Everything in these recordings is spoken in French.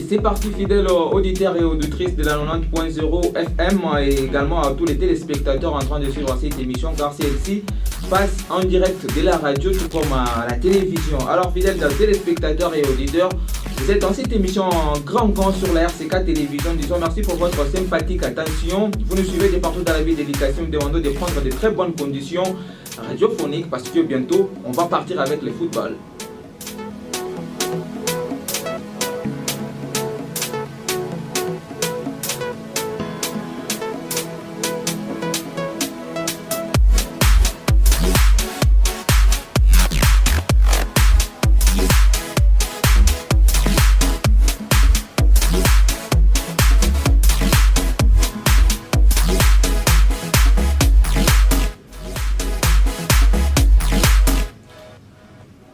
c'est parti fidèles auditeurs et auditrices de la 90.0 FM et également à tous les téléspectateurs en train de suivre cette émission car celle-ci passe en direct de la radio tout comme à la télévision. Alors fidèles téléspectateurs et auditeurs, vous êtes dans cette émission Grand Camp sur la RCK Télévision. Disons merci pour votre sympathique attention. Vous nous suivez de partout dans la ville d'éducation. Nous demandons de prendre de très bonnes conditions radiophoniques parce que bientôt on va partir avec le football.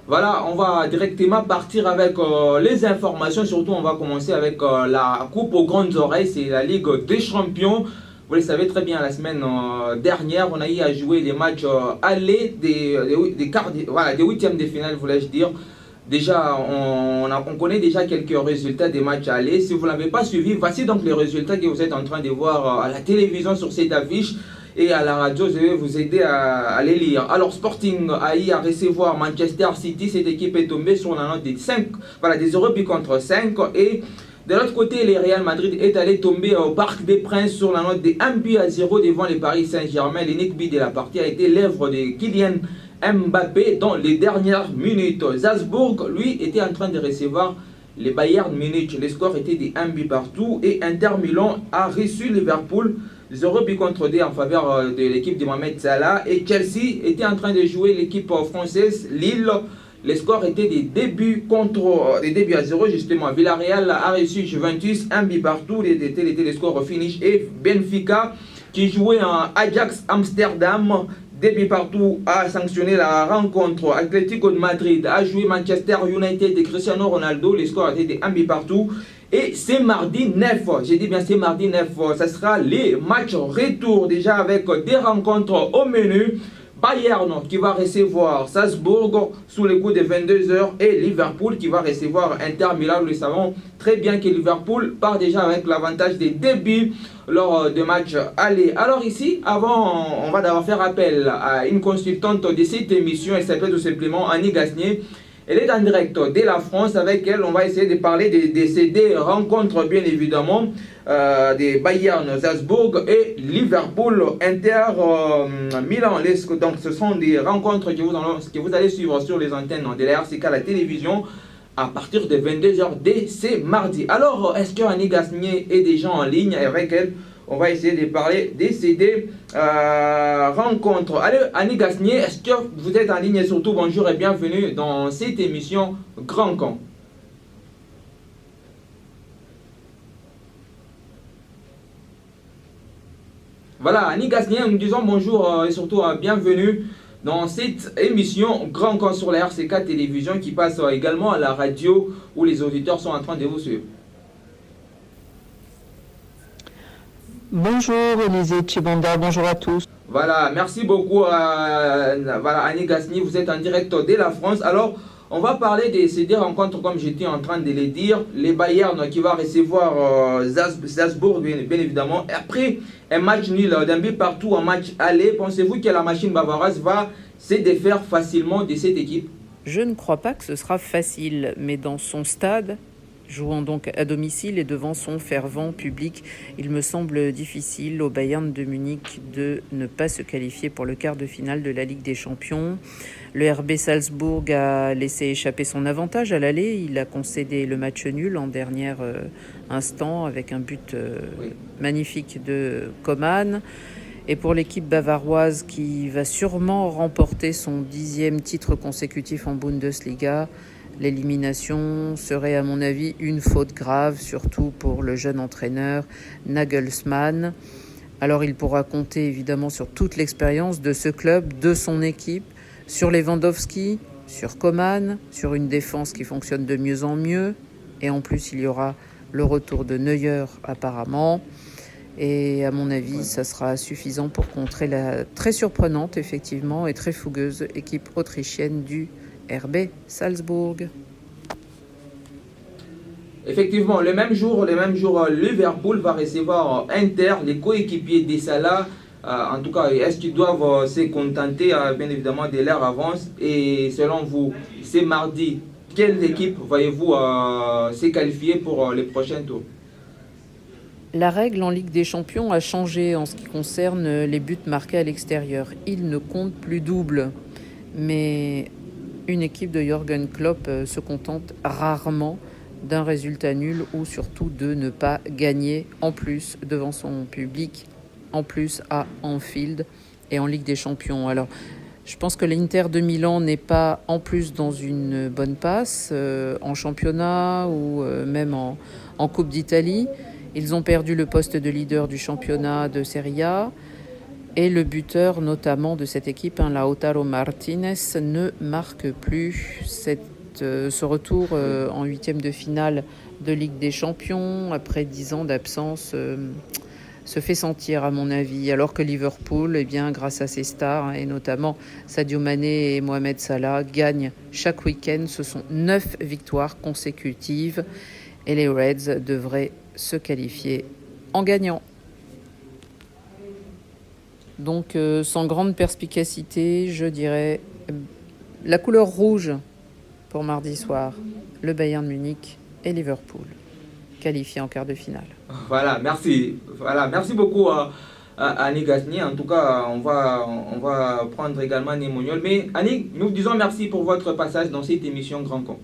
Voilà, on va directement partir avec les informations. Surtout, on va commencer avec la Coupe aux grandes oreilles. C'est la Ligue des champions. Vous le savez très bien, la semaine dernière, on a eu à jouer les matchs allés des huitièmes de finale, voulais-je dire. Déjà, on connaît déjà quelques résultats des matchs allés. Si vous ne l'avez pas suivi, voici donc les résultats que vous êtes en train de voir à la télévision sur cette affiche. Et à la radio, je vais vous aider à les lire. Alors, Sporting a eu à recevoir Manchester City. Cette équipe est tombée sur la note de 5, voilà, des 0 buts contre 5. Et de l'autre côté, le Real Madrid est allé tomber au Parc des Princes sur la note de 1 but à 0 devant le Paris Saint-Germain. L'unique but de la partie a été l'œuvre de Kylian Mbappé dans les dernières minutes. Salzbourg, lui, était en train de recevoir les Bayern Munich. Le score était de 1 but partout. Et Inter Milan a reçu Liverpool 0 but contre 2 en faveur de l'équipe de Mohamed Salah. Et Chelsea était en train de jouer l'équipe française Lille. Le score était des débuts à 0 justement. Villarreal a reçu Juventus 1 but partout. Était le score finish. Et Benfica qui jouait en Ajax Amsterdam 2 buts partout a sanctionné la rencontre. Atlético de Madrid a joué Manchester United de Cristiano Ronaldo. Le score était de 1 but partout. Et c'est mardi 9, j'ai dit bien c'est mardi 9, ça sera les matchs retour déjà avec des rencontres au menu. Bayern qui va recevoir Salzbourg sous les coups de 22h et Liverpool qui va recevoir Inter Milan. Nous le savons très bien que Liverpool part déjà avec l'avantage des débuts lors de matchs aller. Alors ici, avant, on va d'abord faire appel à une consultante de cette émission, elle s'appelle tout simplement Annie Gasnier. Elle est en direct de la France. Avec elle, on va essayer de parler de ces deux rencontres, bien évidemment, des Bayern Salzbourg et Liverpool Inter Milan. Donc, ce sont des rencontres que vous allez suivre sur les antennes de la RCK, la télévision, à partir de 22h dès ce mardi. Alors, est-ce que Annie Gasnier est déjà en ligne? Avec elle, on va essayer de parler de ces deux rencontres. Allez, Annie Gasnier, est-ce que vous êtes en ligne? Et surtout, bonjour et bienvenue dans cette émission Grand Camp. Voilà, Annie Gasnier, nous disons bonjour et surtout bienvenue dans cette émission Grand Camp sur la RCK Télévision qui passe également à la radio où les auditeurs sont en train de vous suivre. Bonjour Élisée Chibanda, bonjour à tous. Voilà, merci beaucoup voilà, Annie Gasnier, vous êtes en direct de la France. Alors, on va parler de ces deux rencontres comme j'étais en train de les dire. Les Bayern qui va recevoir Salzbourg, bien évidemment. Et après un match nul d'un but partout en match aller, pensez-vous que la machine bavaroise va se défaire facilement de cette équipe? Je ne crois pas que ce sera facile, mais dans son stade, jouant donc à domicile et devant son fervent public, il me semble difficile au Bayern de Munich de ne pas se qualifier pour le quart de finale de la Ligue des Champions. Le RB Salzbourg a laissé échapper son avantage à l'aller. Il a concédé le match nul en dernier instant avec un but magnifique de Coman. Et pour l'équipe bavaroise qui va sûrement remporter son 10e titre consécutif en Bundesliga, l'élimination serait à mon avis une faute grave, surtout pour le jeune entraîneur Nagelsmann. Alors il pourra compter évidemment sur toute l'expérience de ce club, de son équipe, sur Lewandowski, sur Coman, sur une défense qui fonctionne de mieux en mieux. Et en plus il y aura le retour de Neuer apparemment. Et à mon avis, ça sera suffisant pour contrer la très surprenante, effectivement, et très fougueuse équipe autrichienne du RB Salzbourg. Effectivement, le même jour, Liverpool va recevoir Inter, les coéquipiers des Salah. En tout cas, est-ce qu'ils doivent se contenter, bien évidemment, de leur avance? Et selon vous, c'est mardi, quelle équipe voyez-vous se qualifier pour les prochains tours? La règle en Ligue des Champions a changé en ce qui concerne les buts marqués à l'extérieur. Il ne compte plus double. Mais une équipe de Jürgen Klopp se contente rarement d'un résultat nul ou surtout de ne pas gagner en plus devant son public, en plus à Anfield et en Ligue des Champions. Alors, je pense que l'Inter de Milan n'est pas en plus dans une bonne passe en championnat ou même en Coupe d'Italie. Ils ont perdu le poste de leader du championnat de Serie A. Et le buteur notamment de cette équipe, Lautaro Martinez, ne marque plus. Ce retour en huitième de finale de Ligue des Champions, après 10 ans d'absence, se fait sentir à mon avis. Alors que Liverpool, eh bien, grâce à ses stars, et notamment Sadio Mané et Mohamed Salah, gagnent chaque week-end. Ce sont 9 victoires consécutives et les Reds devraient se qualifier en gagnant. Donc, sans grande perspicacité, je dirais la couleur rouge pour mardi soir, le Bayern Munich et Liverpool, qualifiés en quart de finale. Voilà, merci. Voilà, merci beaucoup à Annie Gasnier. En tout cas, on va prendre également Némoniol. Mais Annie, nous vous disons merci pour votre passage dans cette émission Grand Con.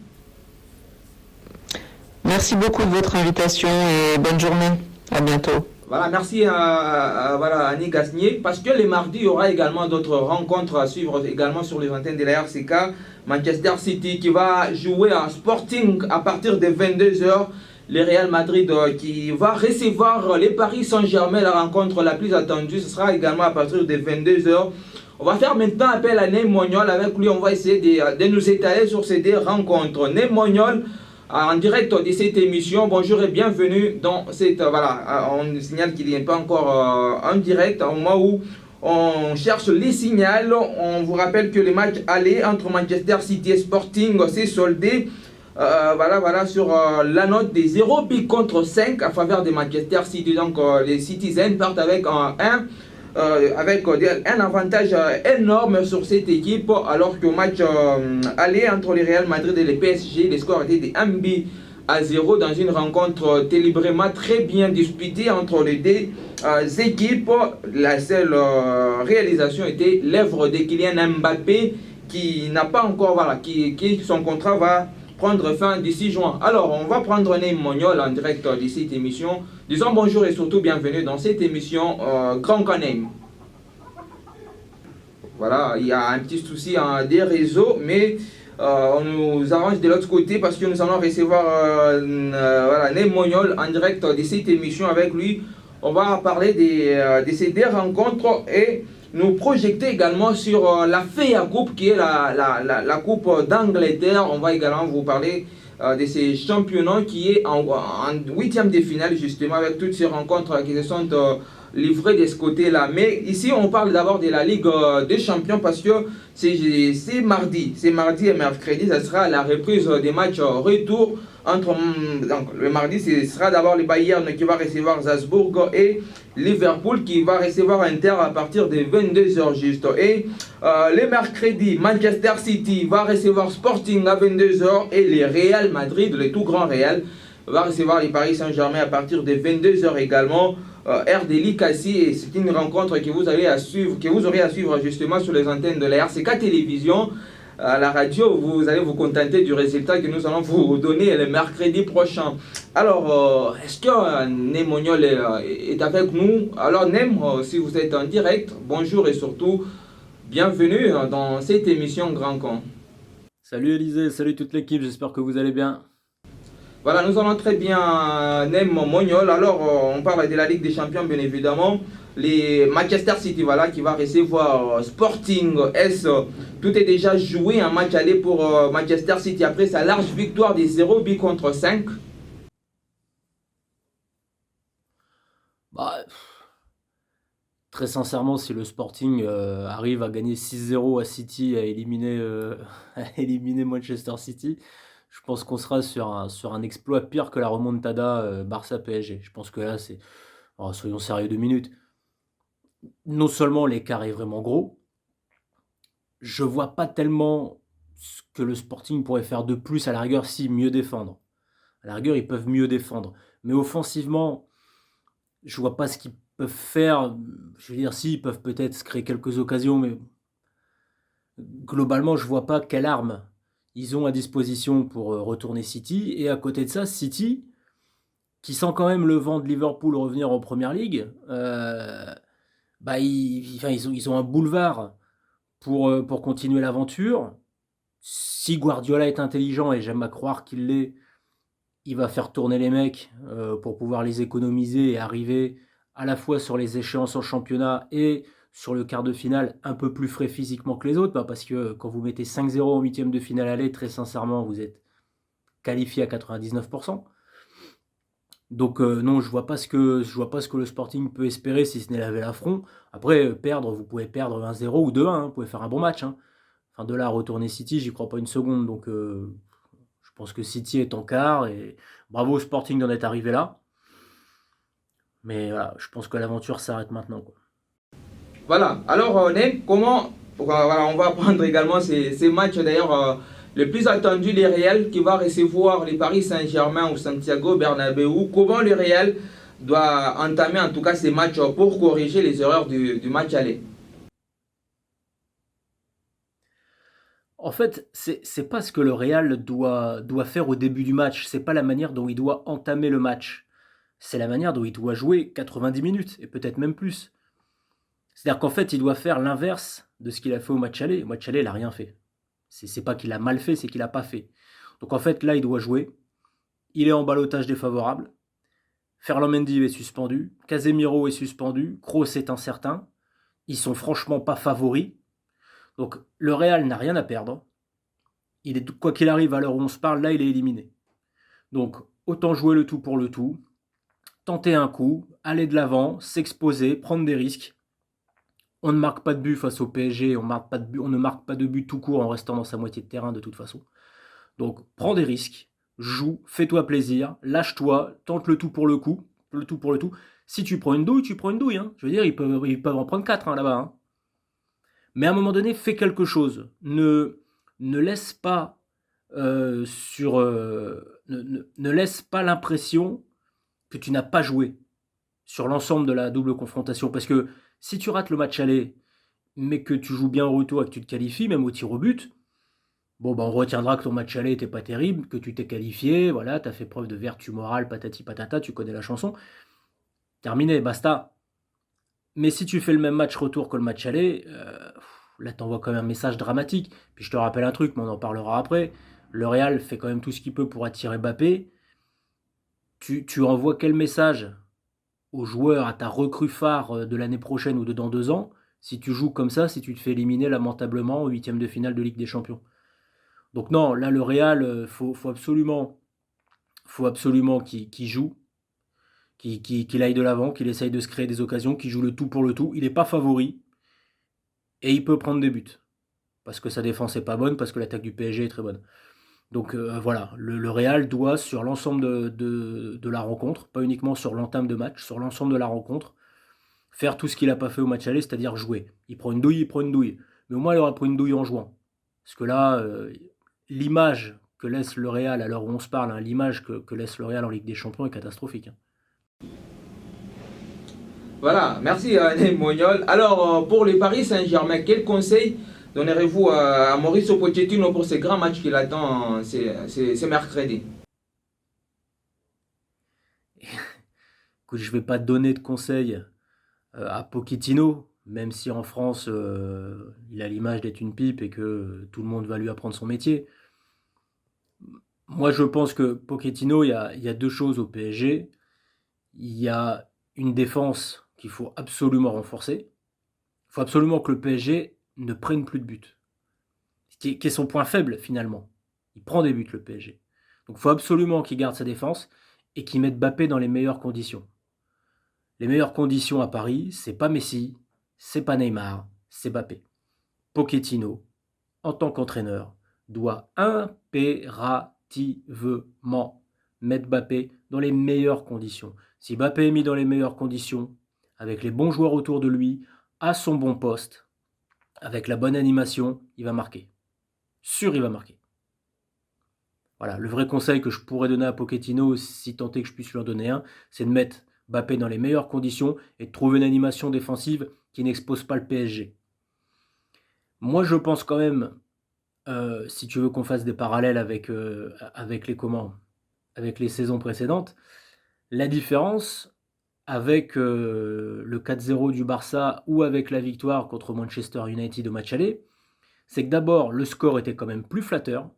Merci beaucoup de votre invitation et bonne journée. À bientôt. Voilà, merci à Annie Gasnier. Parce que les mardis, il y aura également d'autres rencontres à suivre également sur les antennes de la RCK. Manchester City qui va jouer à Sporting à partir de 22h. Le Real Madrid qui va recevoir les Paris Saint-Germain, la rencontre la plus attendue. Ce sera également à partir de 22h. On va faire maintenant appel à Némoniol. Avec lui, on va essayer de nous étaler sur ces deux rencontres. Némoniol, en direct de cette émission, bonjour et bienvenue dans cette... Voilà, on signale qu'il n'est pas encore en direct, au moment où on cherche les signaux. On vous rappelle que le match aller entre Manchester City et Sporting s'est soldé sur la note des 0 buts contre 5 à faveur de Manchester City. Donc les Citizens partent avec un avantage énorme sur cette équipe, alors que le match aller entre le Real Madrid et le PSG, les scores étaient de 1 but à 0 dans une rencontre délibérément très bien disputée entre les deux équipes. La seule réalisation était l'œuvre de Kylian Mbappé qui n'a pas encore, qui son contrat va prendre fin d'ici juin. Alors, on va prendre Némoniol en direct de cette émission. Disons bonjour et surtout bienvenue dans cette émission Grand Canem. Voilà, il y a un petit souci des réseaux, mais on nous arrange de l'autre côté parce que nous allons recevoir Némoniol en direct de cette émission. Avec lui, on va parler de ces deux rencontres et nous projeter également sur la FEA Coupe qui est la Coupe d'Angleterre. On va également vous parler de ces championnats qui est en huitième de finale justement, avec toutes ces rencontres qui se sont livrées de ce côté-là. Mais ici on parle d'abord de la Ligue des Champions parce que c'est mardi et mercredi, ça sera la reprise des matchs retour entre, donc le mardi ce sera d'abord le Bayern qui va recevoir Salzbourg et Liverpool qui va recevoir Inter à partir de 22h juste. Et le mercredi, Manchester City va recevoir Sporting à 22h et le Real Madrid, le tout grand Real, va recevoir les Paris Saint-Germain à partir de 22h également. RDL Cassis, et c'est une rencontre que vous aurez à suivre justement sur les antennes de la RCK Télévision. À la radio, vous allez vous contenter du résultat que nous allons vous donner le mercredi prochain. Alors, est-ce que Némoniol est avec nous? Alors Nem, si vous êtes en direct, bonjour et surtout bienvenue dans cette émission Grand Camp. Salut Élisée, salut toute l'équipe, j'espère que vous allez bien. Voilà, nous allons très bien, Némoniol. Alors, on parle de la Ligue des Champions, bien évidemment. Les Manchester City, qui va recevoir Sporting S. Tout est déjà joué, un match aller pour Manchester City après sa large victoire des 0 buts contre 5. Très sincèrement, si le Sporting arrive à gagner 6-0 à City, à éliminer Manchester City, Je pense qu'on sera sur un exploit pire que la remontada Barça-PSG. Je pense que là, soyons sérieux 2 minutes. Non seulement l'écart est vraiment gros, je vois pas tellement ce que le Sporting pourrait faire de plus, à la rigueur, si mieux défendre. À la rigueur, ils peuvent mieux défendre. Mais offensivement, je vois pas ce qu'ils peuvent faire. Je veux dire, si, ils peuvent peut-être se créer quelques occasions, mais globalement, je vois pas quelle arme ils ont à disposition pour retourner City. Et à côté de ça, City, qui sent quand même le vent de Liverpool revenir en Première Ligue, ils ont un boulevard pour continuer l'aventure. Si Guardiola est intelligent, et j'aime à croire qu'il l'est, il va faire tourner les mecs pour pouvoir les économiser et arriver à la fois sur les échéances en championnat et sur le quart de finale un peu plus frais physiquement que les autres, parce que quand vous mettez 5-0 en huitième de finale aller, très sincèrement, vous êtes qualifié à 99%. Donc non, je vois pas ce que le Sporting peut espérer si ce n'est laver l'affront. Après, perdre, vous pouvez perdre 1-0 ou 2-1, vous pouvez faire un bon match. Enfin, de là à retourner City, j'y crois pas une seconde. Donc je pense que City est en quart et bravo au Sporting d'en être arrivé là. Mais voilà, je pense que l'aventure s'arrête maintenant, quoi. Voilà, alors Nem, voilà, on va prendre également ces matchs d'ailleurs les plus attendus, les Real qui va recevoir les Paris Saint-Germain au Santiago Bernabéu. Comment le Real doit entamer en tout cas ces matchs pour corriger les erreurs du match aller? En fait, c'est pas ce que le Real doit faire au début du match. C'est pas la manière dont il doit entamer le match. C'est la manière dont il doit jouer 90 minutes, et peut-être même plus. C'est-à-dire qu'en fait, il doit faire l'inverse de ce qu'il a fait au match aller. Au match aller, il n'a rien fait. C'est pas qu'il a mal fait, c'est qu'il n'a pas fait. Donc en fait, là, il doit jouer. Il est en ballottage défavorable. Ferland Mendy est suspendu. Casemiro est suspendu. Kroos est incertain. Ils sont franchement pas favoris. Donc le Real n'a rien à perdre. Quoi qu'il arrive, à l'heure où on se parle, là, il est éliminé. Donc autant jouer le tout pour le tout. Tenter un coup, aller de l'avant, s'exposer, prendre des risques. On ne marque pas de but face au PSG, on ne marque pas de but tout court en restant dans sa moitié de terrain de toute façon. Donc prends des risques, joue, fais-toi plaisir, lâche-toi, tente le tout pour le coup, le tout pour le tout. Si tu prends une douille, tu prends une douille. Je veux dire, ils peuvent en prendre 4 là-bas. Mais à un moment donné, fais quelque chose. Ne laisse pas ne laisse pas l'impression que tu n'as pas joué sur l'ensemble de la double confrontation. Parce que si tu rates le match aller, mais que tu joues bien au retour et que tu te qualifies, même au tir au but, on retiendra que ton match aller n'était pas terrible, que tu t'es qualifié, voilà, tu as fait preuve de vertu morale, patati patata, tu connais la chanson. Terminé, basta. Mais si tu fais le même match retour que le match aller, là t'envoies quand même un message dramatique. Puis je te rappelle un truc, mais on en parlera après. Le Real fait quand même tout ce qu'il peut pour attirer Mbappé. Tu envoies quel message aux joueurs, à ta recrue phare de l'année prochaine ou de dans 2 ans, si tu joues comme ça, si tu te fais éliminer lamentablement au huitième de finale de Ligue des Champions. Donc non, là le Real, faut absolument qu'il joue, qu'il aille de l'avant, qu'il essaye de se créer des occasions, qu'il joue le tout pour le tout. Il n'est pas favori et il peut prendre des buts. Parce que sa défense n'est pas bonne, parce que l'attaque du PSG est très bonne. Donc voilà, le Real doit sur l'ensemble de la rencontre, pas uniquement sur l'entame de match, sur l'ensemble de la rencontre, faire tout ce qu'il n'a pas fait au match aller, c'est-à-dire jouer. Il prend une douille. Mais au moins, il aura pris une douille en jouant. Parce que là, l'image que laisse le Real, à l'heure où on se parle, l'image que laisse le Real en Ligue des Champions est catastrophique. Voilà, merci Nem Mognol. Alors, pour les Paris Saint-Germain, quel conseil donnerez-vous à Mauricio Pochettino pour ce grand match qu'il attend ce mercredi? Écoute, je ne vais pas donner de conseils à Pochettino, même si en France, il a l'image d'être une pipe et que tout le monde va lui apprendre son métier. Moi, je pense que Pochettino, il y a 2 choses au PSG. Il y a une défense qu'il faut absolument renforcer. Il faut absolument que le PSG ne prenne plus de buts. Qui est son point faible, finalement. Il prend des buts, le PSG. Donc il faut absolument qu'il garde sa défense et qu'il mette Mbappé dans les meilleures conditions. Les meilleures conditions à Paris, c'est pas Messi, c'est pas Neymar, c'est Mbappé. Pochettino, en tant qu'entraîneur, doit impérativement impérativement mettre Mbappé dans les meilleures conditions. Si Mbappé est mis dans les meilleures conditions, avec les bons joueurs autour de lui, à son bon poste, avec la bonne animation, il va marquer. Sûr, il va marquer. Voilà, le vrai conseil que je pourrais donner à Pochettino, si tant est que je puisse lui en donner un, c'est de mettre Mbappé dans les meilleures conditions et de trouver une animation défensive qui n'expose pas le PSG. Moi, je pense quand même, si tu veux qu'on fasse des parallèles avec les saisons précédentes, la différence avec le 4-0 du Barça ou avec la victoire contre Manchester United au match aller, c'est que d'abord, le score était quand même plus flatteur,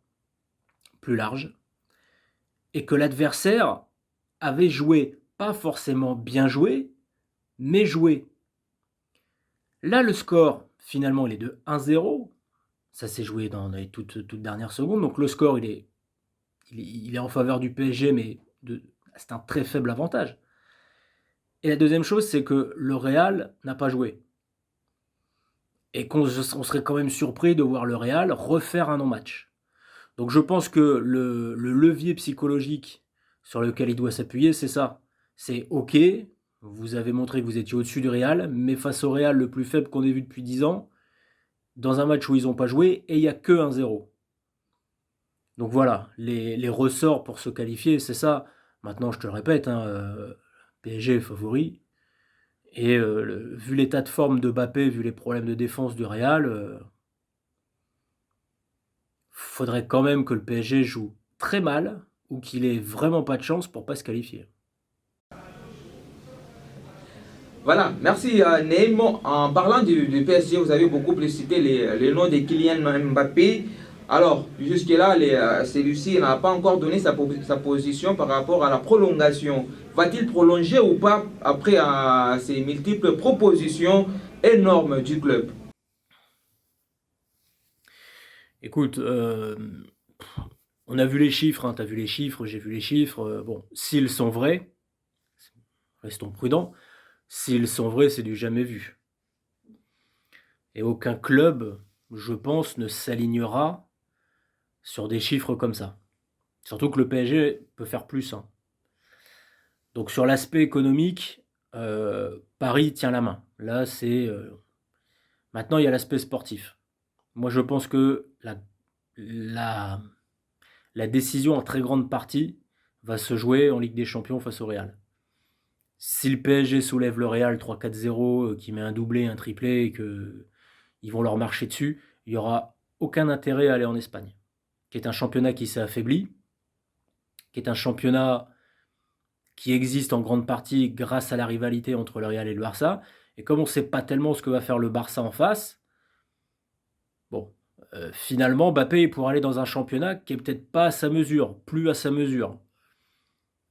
plus large, et que l'adversaire avait joué, pas forcément bien joué, mais joué. Là, le score, finalement, il est de 1-0. Ça s'est joué dans les toutes dernières secondes. Donc le score, il est en faveur du PSG, mais c'est un très faible avantage. Et la deuxième chose, c'est que le Real n'a pas joué. Et qu'on serait quand même surpris de voir le Real refaire un non-match. Donc je pense que le levier psychologique sur lequel il doit s'appuyer, c'est ça. C'est OK, vous avez montré que vous étiez au-dessus du Real, mais face au Real le plus faible qu'on ait vu depuis 10 ans, dans un match où ils n'ont pas joué, et il n'y a que 1-0. Donc voilà, les ressorts pour se qualifier, c'est ça. Maintenant, je te le répète, PSG est favori. Et vu l'état de forme de Mbappé, vu les problèmes de défense du Real, faudrait quand même que le PSG joue très mal ou qu'il ait vraiment pas de chance pour pas se qualifier. Voilà, merci Neymar. En parlant du PSG, vous avez beaucoup cité les noms de Kylian Mbappé. Alors, jusque-là, celui-ci n'a pas encore donné sa position par rapport à la prolongation. Va-t-il prolonger ou pas après ces multiples propositions énormes du club? Écoute, on a vu les chiffres, tu as vu les chiffres, j'ai vu les chiffres. Bon, s'ils sont vrais, restons prudents, s'ils sont vrais, c'est du jamais vu. Et aucun club, je pense, ne s'alignera sur des chiffres comme ça. Surtout que le PSG peut faire plus. Donc sur l'aspect économique, Paris tient la main. Là, c'est... Maintenant, il y a l'aspect sportif. Moi, je pense que la décision, en très grande partie, va se jouer en Ligue des Champions face au Real. Si le PSG soulève le Real 3-4-0, qui met un doublé, un triplé, et qu'ils vont leur marcher dessus, il n'y aura aucun intérêt à aller en Espagne, qui est un championnat qui s'est affaibli, qui est un championnat qui existe en grande partie grâce à la rivalité entre le Real et le Barça. Et comme on ne sait pas tellement ce que va faire le Barça en face, finalement, Mbappé pourra aller dans un championnat qui n'est peut-être pas à sa mesure, plus à sa mesure.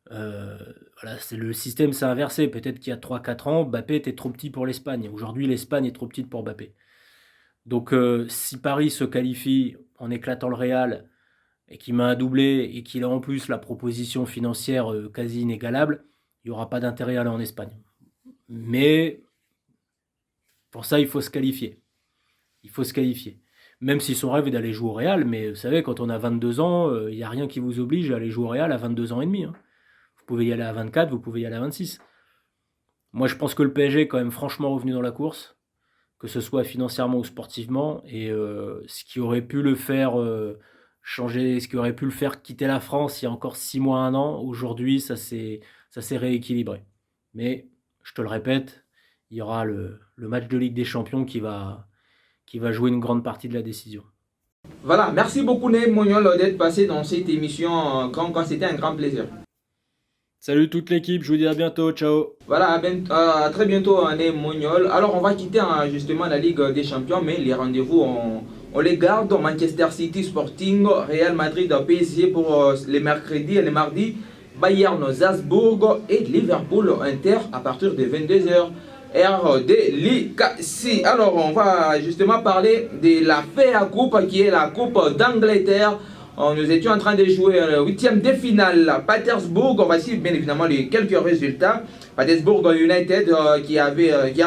Voilà, le système s'est inversé. Peut-être qu'il y a 3-4 ans, Mbappé était trop petit pour l'Espagne. Aujourd'hui, l'Espagne est trop petite pour Mbappé. Donc, si Paris se qualifie en éclatant le Real et qu'il met un doublé et qu'il a en plus la proposition financière quasi inégalable, il n'y aura pas d'intérêt à aller en Espagne. Mais pour ça, il faut se qualifier. Même si son rêve est d'aller jouer au Real, mais vous savez, quand on a 22 ans, il n'y a rien qui vous oblige à aller jouer au Real à 22 ans et demi. Vous pouvez y aller à 24, vous pouvez y aller à 26. Moi, je pense que le PSG est quand même franchement revenu dans la course, que ce soit financièrement ou sportivement, et ce qui aurait pu le faire changer, ce qui aurait pu le faire quitter la France il y a encore 6 mois, 1 an, aujourd'hui, ça s'est rééquilibré. Mais, je te le répète, il y aura le match de Ligue des Champions qui va jouer une grande partie de la décision. Voilà, merci beaucoup Neymar d'être passé dans cette émission. Quand c'était un grand plaisir. Salut toute l'équipe, je vous dis à bientôt, ciao. Voilà, à très bientôt Neymar. Alors on va quitter justement la Ligue des Champions, mais les rendez-vous on les garde. Manchester City Sporting, Real Madrid PSG pour les mercredis et les mardis, Bayern Salzbourg et Liverpool Inter à partir de 22h. RDLKC. Alors on va justement parler de la FA Coupe qui est la Coupe d'Angleterre. Nous étions en train de jouer le 8e de finale Petersburg. Voici bien évidemment les quelques résultats. Petersburg United qui a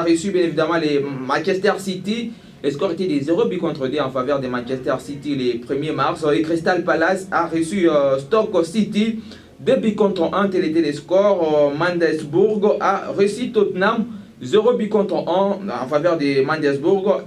reçu bien évidemment les Manchester City Le score était de 0 but contre 2 en faveur de Manchester City le 1er mars. Et Crystal Palace a reçu Stoke City. 2 buts contre 1, tel était le score. Mandesburg a reçu Tottenham. 0 but contre 1 en faveur de Mandesburg.